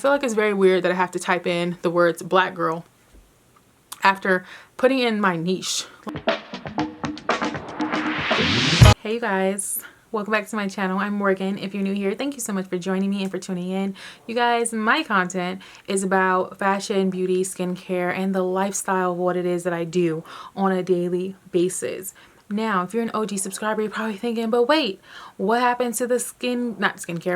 feel like it's very weird that I have to type in the words black girl after putting in my niche. Hey you guys, welcome back to my channel. I'm Morgan. If you're new here, thank you so much for joining me and for tuning in. You guys, my content is about fashion, beauty, skincare, and the lifestyle of what it is that I do on a daily basis. Now, if you're an OG subscriber, you're probably thinking, but wait, what happened to the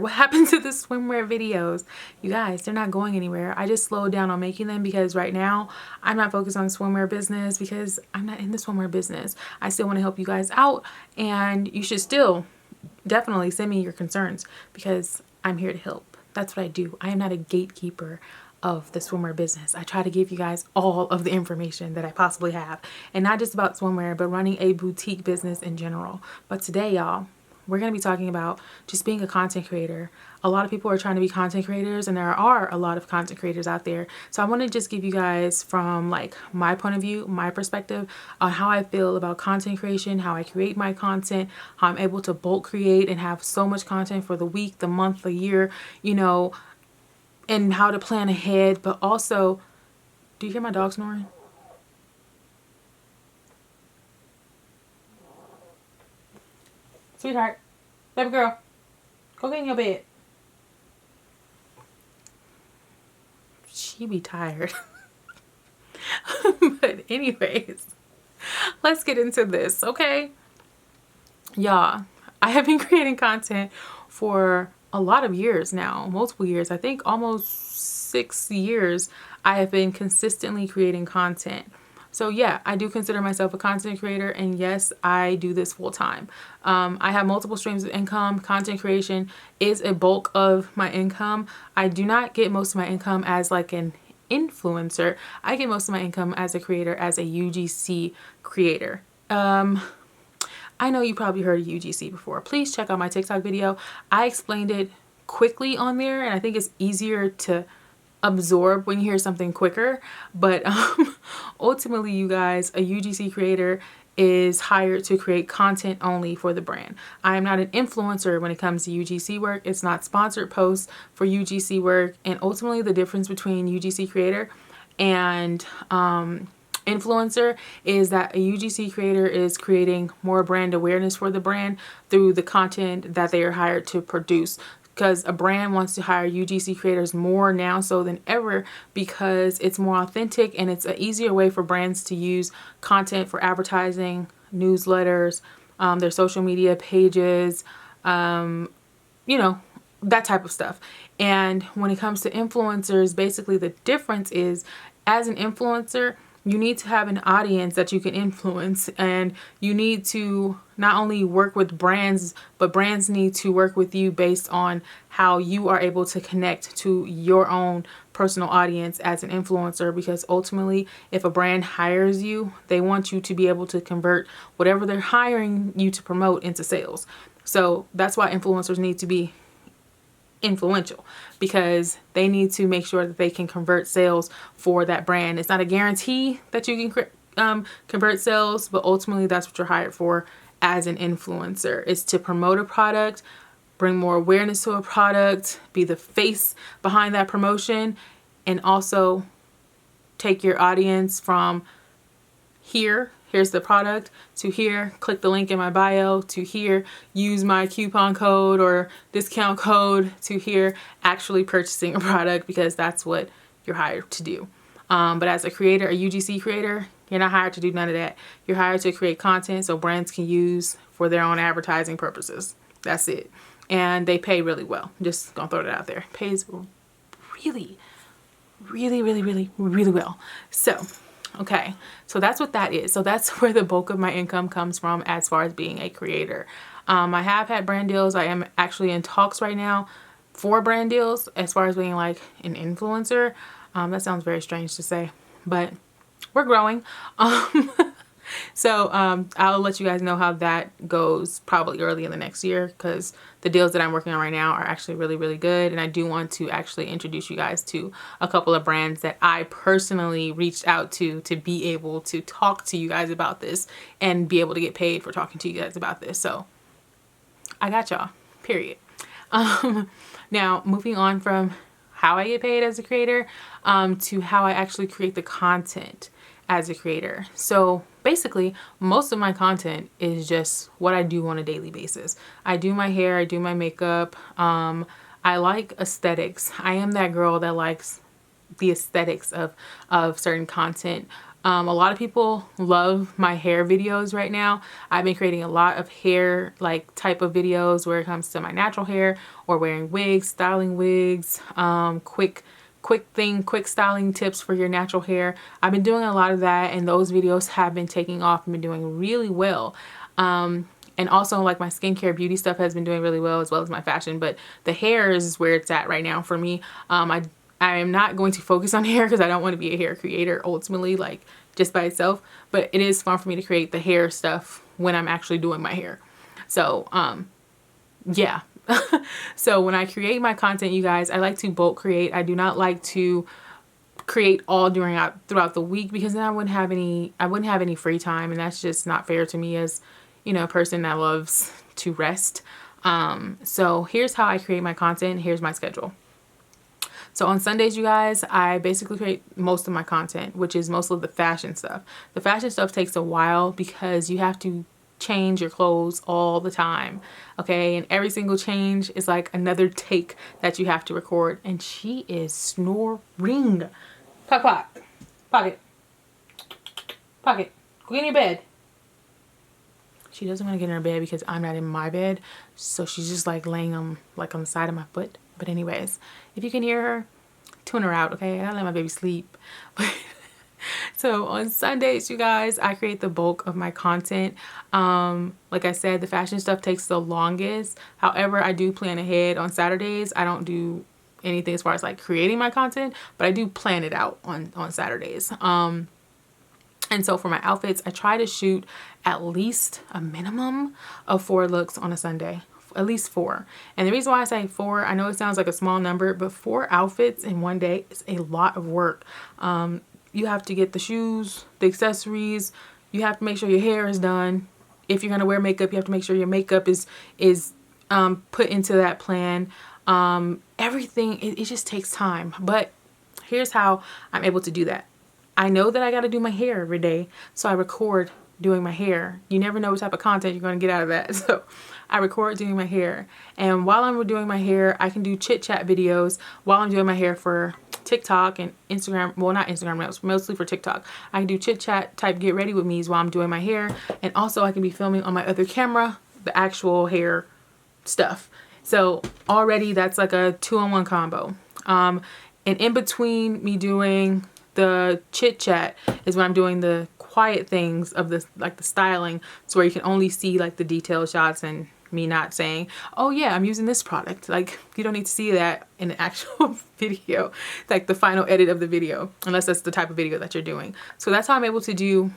what happened to the swimwear videos? You guys, they're not going anywhere. I just slowed down on making them because right now I'm not focused on the swimwear business because I'm not in the swimwear business. I still want to help you guys out, and you should still definitely send me your concerns because I'm here to help. That's what I do. I am not a gatekeeper of the swimwear business. I try to give you guys all of the information that I possibly have, and not just about swimwear, but running a boutique business in general. But today, y'all, we're going to be talking about just being a content creator. A lot of people are trying to be content creators, and there are a lot of content creators out there. So I want to just give you guys from like my point of view, my perspective on how I feel about content creation, how I create my content, how I'm able to bulk create and have so much content for the week, the month, the year, you know, and how to plan ahead. But also, do you hear my dog snoring? Sweetheart, baby girl, go get in your bed. She be tired. But anyways, let's get into this, okay? Y'all, I have been creating content for a lot of years now, multiple years. I think almost 6 years I have been consistently creating content. So yeah, I do consider myself a content creator, and yes, I do this full time. I have multiple streams of income. Content creation is a bulk of my income. I do not get most of my income as like an influencer. I get most of my income as a creator, as a UGC creator. I know you probably heard of UGC before. Please check out my TikTok video. I explained it quickly on there, and I think it's easier to absorb when you hear something quicker. But ultimately, you guys, a UGC creator is hired to create content only for the brand. I am not an influencer when it comes to UGC work. It's not sponsored posts for UGC work. And ultimately, the difference between UGC creator and influencer is that a UGC creator is creating more brand awareness for the brand through the content that they are hired to produce. Because a brand wants to hire UGC creators more now so than ever because it's more authentic and it's an easier way for brands to use content for advertising, newsletters, their social media pages, you know, that type of stuff. And when it comes to influencers, basically the difference is, as an influencer, you need to have an audience that you can influence, and you need to not only work with brands, but brands need to work with you based on how you are able to connect to your own personal audience as an influencer. Because ultimately, if a brand hires you, they want you to be able to convert whatever they're hiring you to promote into sales. So that's why influencers need to be influential, because they need to make sure that they can convert sales for that brand. It's not a guarantee that you can convert sales, but ultimately that's what you're hired for as an influencer. It's to promote a product, bring more awareness to a product, be the face behind that promotion, and also take your audience from here's the product, to here, click the link in my bio, to here, use my coupon code or discount code, to here, actually purchasing a product, because that's what you're hired to do. But as a creator, a UGC creator, you're not hired to do none of that. You're hired to create content so brands can use for their own advertising purposes. That's it. And they pay really well. I'm just gonna throw that out there. Pays really, really, really, really, really well. So okay, so that's what that is. So that's where the bulk of my income comes from as far as being a creator. I have had brand deals. I am actually in talks right now for brand deals as far as being like an influencer. That sounds very strange to say, but we're growing. So I'll let you guys know how that goes probably early in the next year, because the deals that I'm working on right now are actually really, really good. And I do want to actually introduce you guys to a couple of brands that I personally reached out to be able to talk to you guys about this and be able to get paid for talking to you guys about this. So I got y'all, period. Now, moving on from how I get paid as a creator to how I actually create the content as a creator. So basically, most of my content is just what I do on a daily basis. I do my hair, I do my makeup. I like aesthetics. I am that girl that likes the aesthetics of certain content. A lot of people love my hair videos right now. I've been creating a lot of hair like type of videos where it comes to my natural hair or wearing wigs, styling wigs, quick styling tips for your natural hair. I've been doing a lot of that, and those videos have been taking off and been doing really well. And also like my skincare beauty stuff has been doing really well, as well as my fashion, but the hair is where it's at right now for me. I am not going to focus on hair because I don't want to be a hair creator ultimately, like just by itself, but it is fun for me to create the hair stuff when I'm actually doing my hair. So, yeah. So when I create my content, you guys, I like to bulk create. I do not like to create all throughout the week, because then I wouldn't have any free time, and that's just not fair to me as, you know, a person that loves to rest. So here's how I create my content. Here's my schedule. So on Sundays, you guys, I basically create most of my content, which is most of the fashion stuff. The fashion stuff takes a while because you have to change your clothes all the time, okay? And every single change is like another take that you have to record. And she is snoring. Pocket. Go get in your bed. She doesn't want to get in her bed because I'm not in my bed. So she's just like laying on the side of my foot. But anyways, if you can hear her, tune her out, okay? I let my baby sleep. So on Sundays, you guys, I create the bulk of my content. Like I said, the fashion stuff takes the longest. However, I do plan ahead. On Saturdays, I don't do anything as far as like creating my content, but I do plan it out on Saturdays. And so for my outfits, I try to shoot at least a minimum of 4 looks on a Sunday. At least 4. And the reason why I say 4, I know it sounds like a small number, but 4 outfits in one day is a lot of work. You have to get the shoes, the accessories. You have to make sure your hair is done. If you're going to wear makeup, you have to make sure your makeup is put into that plan. Everything, it just takes time. But here's how I'm able to do that. I know that I got to do my hair every day, so I record doing my hair. You never know what type of content you're going to get out of that. So I record doing my hair. And while I'm doing my hair, I can do chit chat videos while I'm doing my hair for TikTok and Instagram. Well, not Instagram, mostly for TikTok. I can do chit chat type get ready with me's while I'm doing my hair. And also I can be filming on my other camera, the actual hair stuff. So already that's like a 2-in-1 combo. And in between me doing the chit chat is when I'm doing the quiet things of this, like the styling, so where you can only see like the detailed shots and me not saying, oh yeah, I'm using this product. Like, you don't need to see that in the actual video, like the final edit of the video, unless that's the type of video that you're doing. So that's how I'm able to do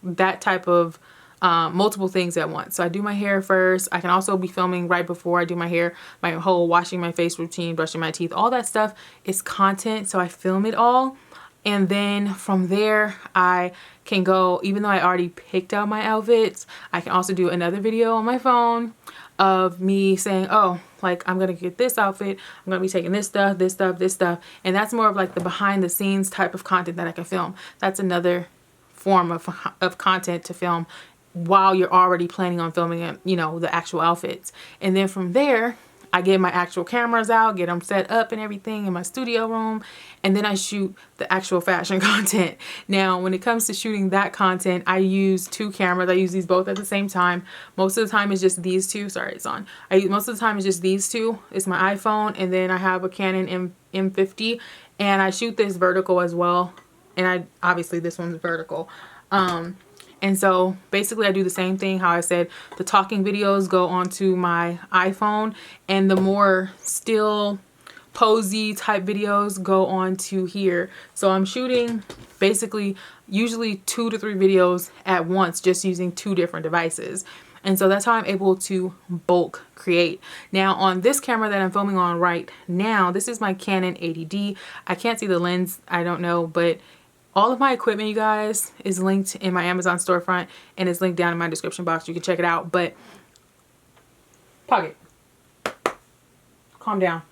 that type of multiple things at once. So I do my hair first. I can also be filming right before I do my hair, my whole washing my face routine, brushing my teeth, all that stuff is content. So I film it all. And then from there, I can go, even though I already picked out my outfits, I can also do another video on my phone of me saying, oh, like I'm going to get this outfit. I'm going to be taking this stuff, this stuff, this stuff. And that's more of like the behind the scenes type of content that I can film. That's another form of content to film while you're already planning on filming it, you know, the actual outfits. And then from there, I get my actual cameras out, get them set up and everything in my studio room, and then I shoot the actual fashion content. Now, when it comes to shooting that content, I use 2 cameras. I use these both at the same time. Most of the time it's just these 2. Sorry, it's on. Most of the time it's just these 2. It's my iPhone, and then I have a Canon M50, and I shoot this vertical as well. And obviously this one's vertical. And so basically I do the same thing. How I said, the talking videos go onto my iPhone, and the more still posy type videos go onto here. So I'm shooting basically usually 2 to 3 videos at once, just using 2 different devices. And so that's how I'm able to bulk create. Now on this camera that I'm filming on right now, this is my Canon 80D. I can't see the lens, I don't know, but all of my equipment, you guys, is linked in my Amazon storefront, and it's linked down in my description box. You can check it out. But pocket, calm down.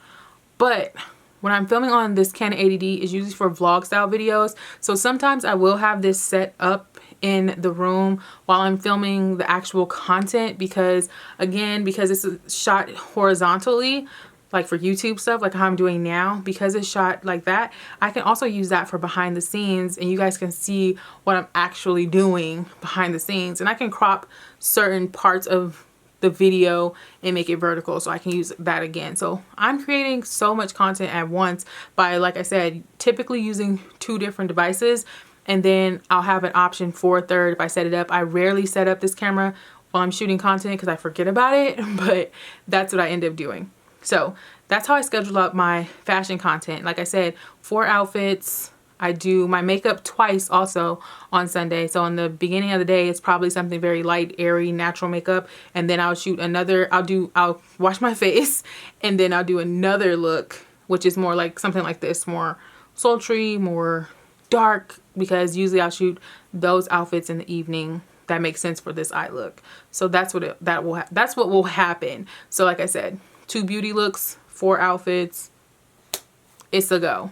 But when I'm filming on this Canon 80D is usually for vlog style videos. So sometimes I will have this set up in the room while I'm filming the actual content, because again, because it's shot horizontally, like for YouTube stuff, like how I'm doing now, because it's shot like that, I can also use that for behind the scenes, and you guys can see what I'm actually doing behind the scenes. And I can crop certain parts of the video and make it vertical, so I can use that again. So I'm creating so much content at once by, like I said, typically using 2 different devices, and then I'll have an option for a third if I set it up. I rarely set up this camera while I'm shooting content because I forget about it, but that's what I end up doing. So that's how I schedule up my fashion content. Like I said, 4 outfits. I do my makeup twice also on Sunday. So in the beginning of the day, it's probably something very light, airy, natural makeup. And then I'll shoot another, I'll wash my face, and then I'll do another look, which is more like something like this, more sultry, more dark, because usually I'll shoot those outfits in the evening that makes sense for this eye look. So that's what that's what will happen. So like I said, 2 beauty looks, 4 outfits, it's a go.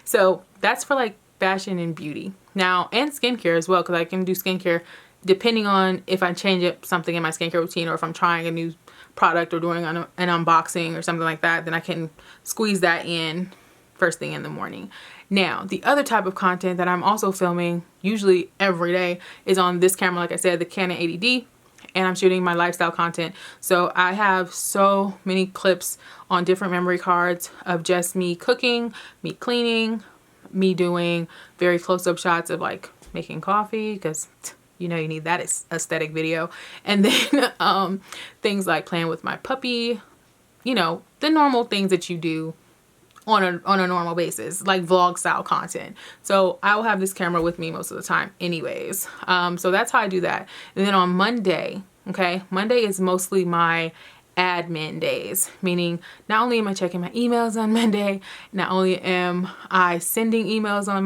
So that's for like fashion and beauty now, and skincare as well, because I can do skincare depending on if I change up something in my skincare routine, or if I'm trying a new product or doing an unboxing or something like that, then I can squeeze that in first thing in the morning. Now, the other type of content that I'm also filming usually every day is on this camera, like I said, the Canon 80D, and I'm shooting my lifestyle content. So I have so many clips on different memory cards of just me cooking, me cleaning, me doing very close-up shots of like making coffee, because you know you need that aesthetic video, and then things like playing with my puppy, you know, the normal things that you do on a normal basis, like vlog style content. So I will have this camera with me most of the time anyways. So that's how I do that. And then on Monday, okay, Monday is mostly my admin days, meaning not only am I checking my emails on Monday, not only am I sending emails on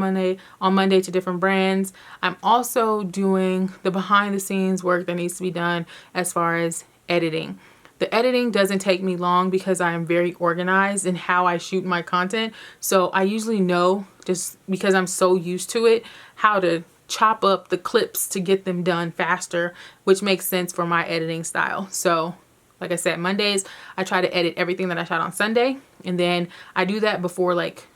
Monday to different brands, I'm also doing the behind the scenes work that needs to be done as far as editing. The editing doesn't take me long because I am very organized in how I shoot my content. So I usually know, just because I'm so used to it, how to chop up the clips to get them done faster, which makes sense for my editing style. So like I said, Mondays, I try to edit everything that I shot on Sunday. And then I do that before, like,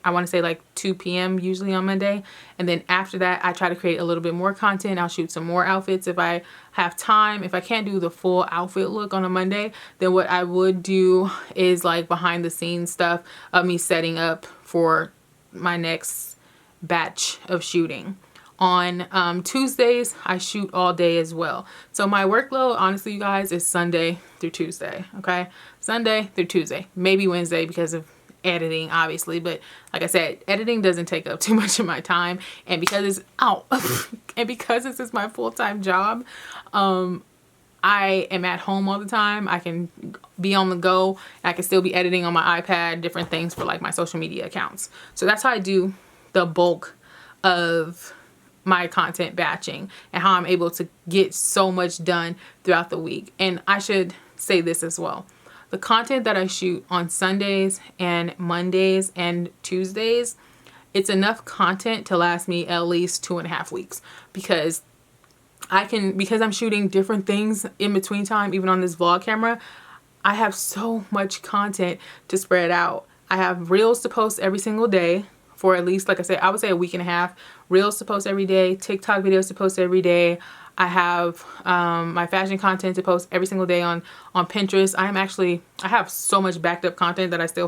I want to say like 2 p.m. usually on Monday. And then after that, I try to create a little bit more content. I'll shoot some more outfits if I have time. If I can't do the full outfit look on a Monday, then what I would do is like behind the scenes stuff of me setting up for my next batch of shooting. On Tuesdays, I shoot all day as well. So my workload, honestly, you guys, is Sunday through Tuesday, okay? Sunday through Tuesday, maybe Wednesday because of editing, obviously. But like I said, editing doesn't take up too much of my time. And because it's and because this is my full-time job, I am at home all the time. I can be on the go. I can still be editing on my iPad, different things for like my social media accounts. So that's how I do the bulk of my content batching and how I'm able to get so much done throughout the week. And I should say this as well. The content that I shoot on Sundays and Mondays and Tuesdays, it's enough content to last me at least 2.5 weeks, because I'm shooting different things in between time, even on this vlog camera, I have so much content to spread out. I have reels to post every single day for at least, like I said, I would say a week and a half. Reels to post every day, TikTok videos to post every day. I have my fashion content to post every single day on Pinterest. I have so much backed up content that I still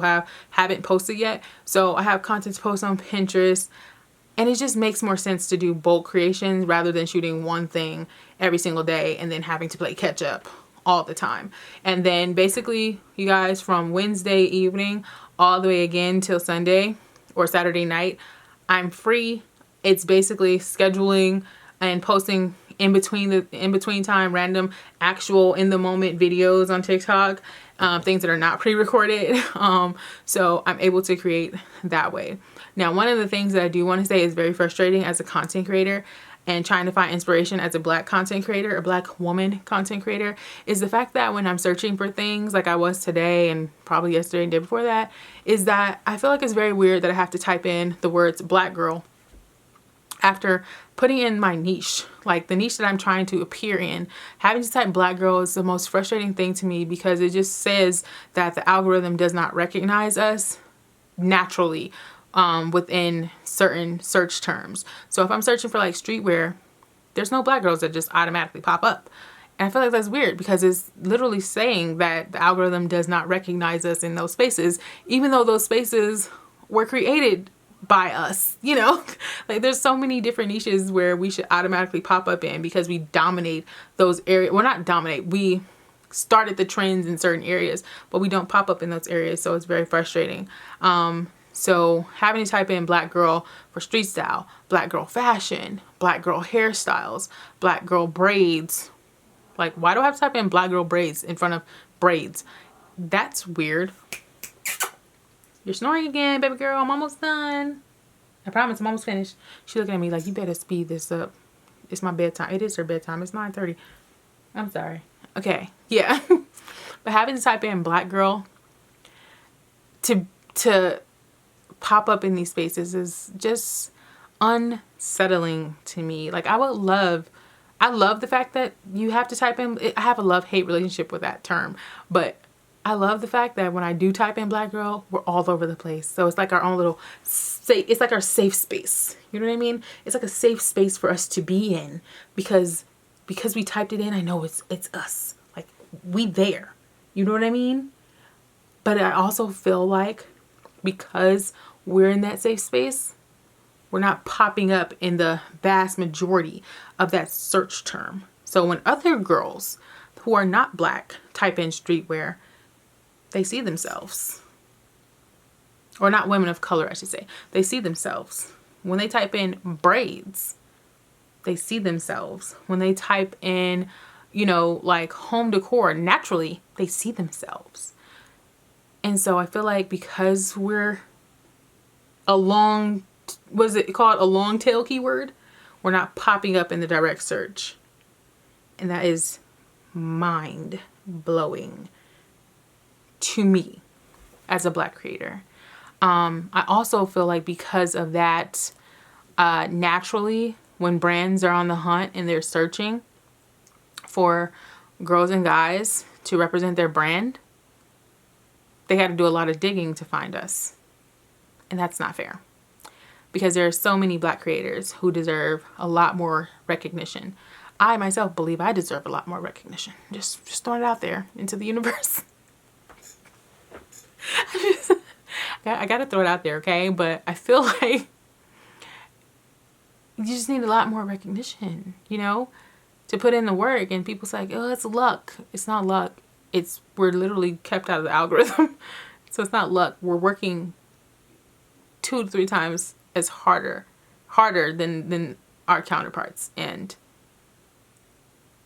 haven't posted yet. So I have content to post on Pinterest. And it just makes more sense to do bulk creations rather than shooting one thing every single day and then having to play catch up all the time. And then basically, you guys, from Wednesday evening all the way again till Sunday or Saturday night, I'm free. It's basically scheduling and posting in between time random actual in the moment videos on TikTok, things that are not pre-recorded. So I'm able to create that way. Now, one of the things that I do want to say is very frustrating as a content creator. and trying to find inspiration as a Black content creator, a Black woman content creator, is the fact that when I'm searching for things like I was today and probably yesterday and the day before that, is that I feel like it's very weird that I have to type in the words Black girl after putting in my niche, like the niche that I'm trying to appear in. Having to type Black girl is the most frustrating thing to me, because it just says that the algorithm does not recognize us naturally within certain search terms. So if I'm searching for like streetwear, there's no Black girls that just automatically pop up. And I feel like that's weird, because it's literally saying that the algorithm does not recognize us in those spaces, even though those spaces were created by us, you know. Like there's so many different niches where we should automatically pop up in, because we dominate those areas. Well, not dominate, we started the trends in certain areas, but we don't pop up in those areas. So it's very frustrating. So having to type in Black girl for street style, Black girl fashion, Black girl hairstyles, Black girl braids. Like, why do I have to type in Black girl braids in front of braids? That's weird. You're snoring again, baby girl. I'm almost done. I promise I'm almost finished. She's looking at me like, you better speed this up. It's my bedtime. It is her bedtime. It's 9:30. I'm sorry. Okay. Yeah. But having to type in Black girl to pop up in these spaces is just unsettling to me. Like I love the fact that you have to type in. I have a love-hate relationship with that term, but I love the fact that when I do type in Black girl, we're all over the place. So it's like our own little safe, it's like our safe space. You know what I mean? It's like a safe space for us to be in, because we typed it in. I know it's us. Like we there. You know what I mean? But I also feel like because we're in that safe space, we're not popping up in the vast majority of that search term. So when other girls who are not Black type in streetwear, they see themselves. Or not women of color, I should say. They see themselves. When they type in braids, they see themselves. When they type in, you know, like home decor, naturally, they see themselves. And so I feel like because we're a long, was it called a long tail keyword? We're not popping up in the direct search. And that is mind blowing to me as a Black creator. I also feel like because of that, naturally, when brands are on the hunt and they're searching for girls and guys to represent their brand, they had to do a lot of digging to find us. And that's not fair, because there are so many Black creators who deserve a lot more recognition. I myself believe I deserve a lot more recognition. Just throwing it out there into the universe. I gotta throw it out there, okay? But I feel like you just need a lot more recognition, you know, to put in the work. And people's like, oh, it's luck. It's not luck. We're literally kept out of the algorithm. So it's not luck. We're working 2 to 3 times as harder than our counterparts. And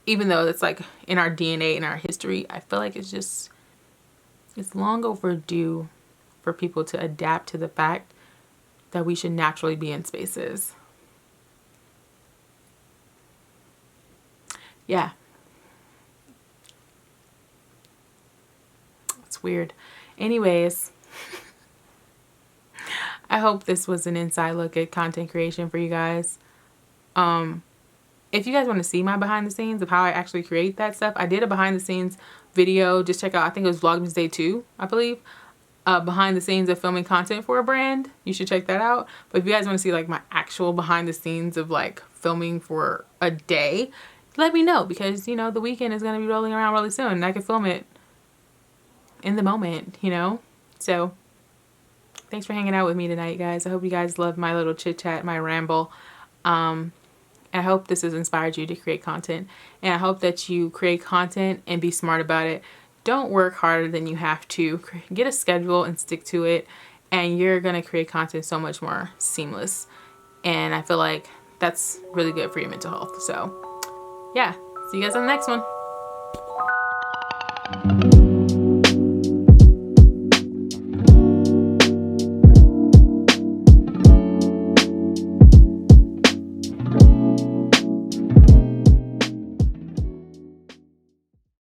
even though it's like in our DNA, in our history, I feel like it's long overdue for people to adapt to the fact that we should naturally be in spaces. Yeah. It's weird. Anyways, I hope this was an inside look at content creation for you guys. If you guys want to see my behind the scenes of how I actually create that stuff, I did a behind the scenes video. Just check out, I think it was Vlogmas Day 2, I believe. Behind the scenes of filming content for a brand. You should check that out. But if you guys want to see like my actual behind the scenes of like filming for a day, let me know, because you know the weekend is going to be rolling around really soon and I can film it in the moment, you know. So thanks for hanging out with me tonight, guys. I hope you guys loved my little chit chat, my ramble. I hope this has inspired you to create content, and I hope that you create content and be smart about it. Don't work harder than you have to. Get a schedule and stick to it, and you're going to create content so much more seamless. And I feel like that's really good for your mental health. So yeah, see you guys on the next one.